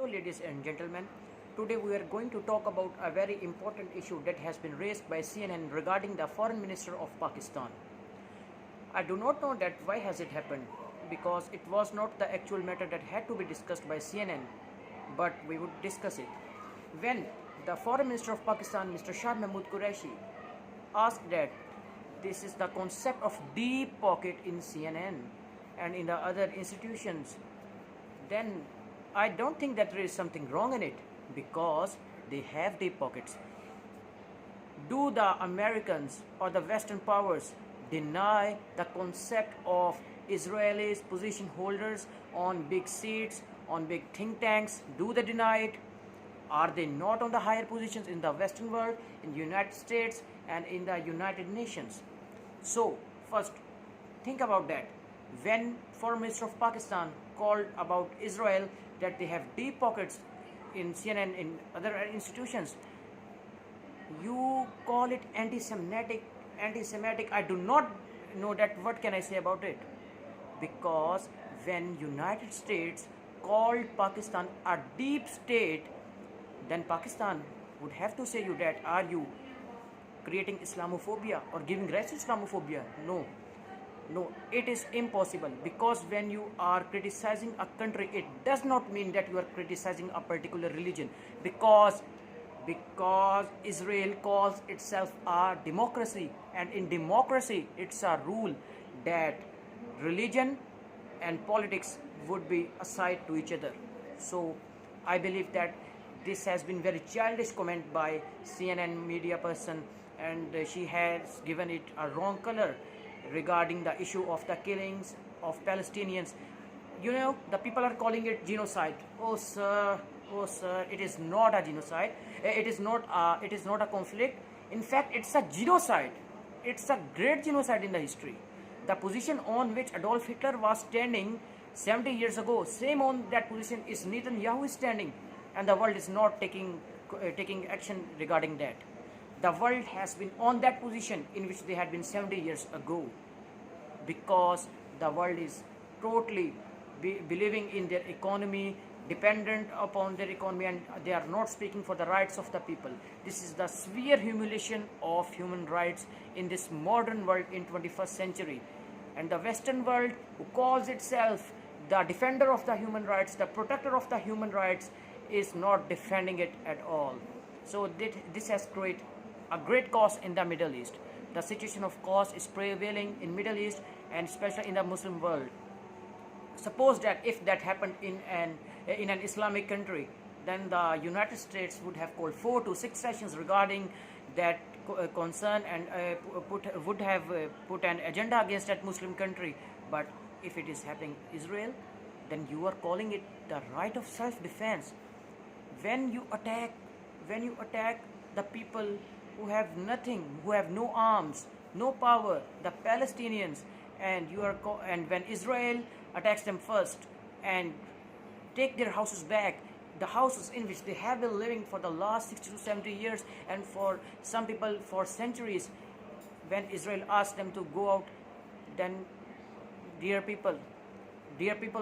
ladies and gentlemen. Today we are going to talk about a very important issue that has been raised by CNN regarding the Foreign Minister of Pakistan. I do not know that why has it happened, because it was not the actual matter that had to be discussed by CNN, but we would discuss it. When the Foreign Minister of Pakistan, Mr. Shah Mahmood Qureshi, asked that this is the concept of deep pocket in CNN and in the other institutions, then I don't think that there is something wrong in it, because they have deep pockets. Do the Americans or the Western powers deny the concept of Israelis position holders on big seats, on big think tanks? Do they deny it? Are they not on the higher positions in the Western world, in the United States and in the United Nations? So first, think about that. When Foreign Minister of Pakistan called about Israel that they have deep pockets in CNN, in other institutions, you call it anti-Semitic. I do not know that. What can I say about it? Because when United States called Pakistan a deep state, then Pakistan would have to say you that, are you creating Islamophobia or giving rise to Islamophobia? No, it is impossible, because when you are criticizing a country, it does not mean that you are criticizing a particular religion, because Israel calls itself a democracy, and in democracy it's a rule that religion and politics would be aside to each other. So I believe that this has been very childish comment by CNN media person, and she has given it a wrong color regarding the issue of the killings of Palestinians. You know, the people are calling it genocide. Oh sir, it is not a genocide. It is not a conflict. In fact, it's a genocide. It's a great genocide in the history. The position on which Adolf Hitler was standing 70 years ago, same on that position is Netanyahu is standing, and the world is not taking action regarding that. The world has been on that position in which they had been 70 years ago, because the world is totally believing in their economy, dependent upon their economy, and they are not speaking for the rights of the people. This is the severe humiliation of human rights in this modern world in 21st century. And the Western world, who calls itself the defender of the human rights, the protector of the human rights, is not defending it at all. So this has created a great chaos in the Middle East. The situation of chaos is prevailing in Middle East, and especially in the Muslim world. Suppose that if that happened in an Islamic country, then the United States would have called 4 to 6 sessions regarding that concern, and would have put an agenda against that Muslim country. But if it is happening Israel, then you are calling it the right of self-defense. When you attack the people who have nothing, who have no arms, no power, the Palestinians, and when Israel attacks them first and take their houses back, the houses in which they have been living for the last 60 to 70 years, and for some people for centuries, when Israel asks them to go out, then dear people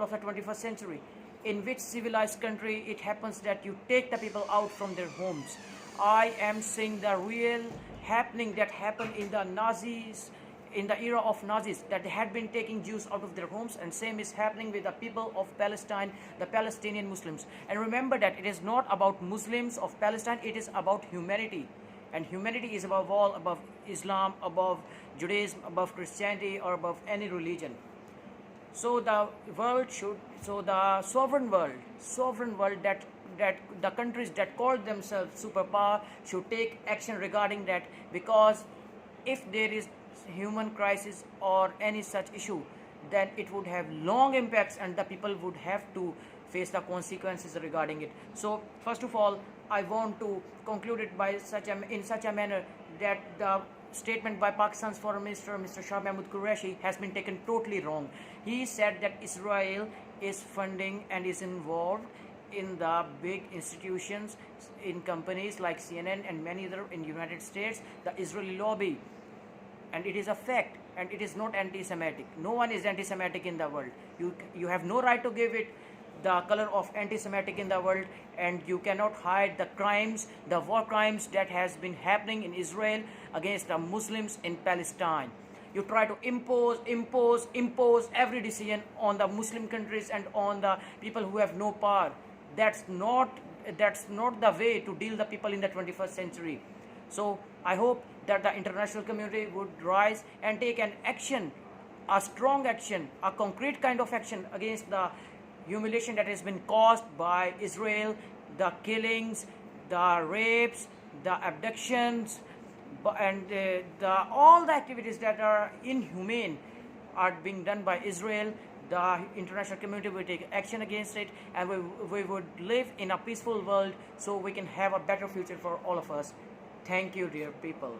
of the 21st century, in which civilized country it happens that you take the people out from their homes? I am saying the real happening that happened in the Nazis, in the era of Nazis, that they had been taking Jews out of their homes, and same is happening with the people of Palestine, the Palestinian Muslims. And remember that it is not about Muslims of Palestine, it is about humanity. And humanity is above all, above Islam, above Judaism, above Christianity, or above any religion. So the sovereign world that the countries that call themselves superpower should take action regarding that, because if there is human crisis or any such issue, then it would have long impacts, and the people would have to face the consequences regarding it. So first of all, I want to conclude it in such a manner that the statement by Pakistan's Foreign Minister, Mr. Shah Mahmood Qureshi, has been taken totally wrong. He said that Israel is funding and is involved in the big institutions, in companies like CNN and many other in United States, the Israeli lobby. And it is a fact, and it is not anti-Semitic. No one is anti-Semitic in the world. You have no right to give it the color of anti-Semitic in the world, and you cannot hide the crimes, the war crimes that has been happening in Israel against the Muslims in Palestine. You try to impose every decision on the Muslim countries and on the people who have no power. That's not the way to deal the people in the 21st century. So I hope that the international community would rise and take an action, a strong action, a concrete kind of action against the humiliation that has been caused by Israel, the killings, the rapes, the abductions, and all the activities that are inhumane are being done by Israel. The international community will take action against it, and we would live in a peaceful world so we can have a better future for all of us. Thank you, dear people.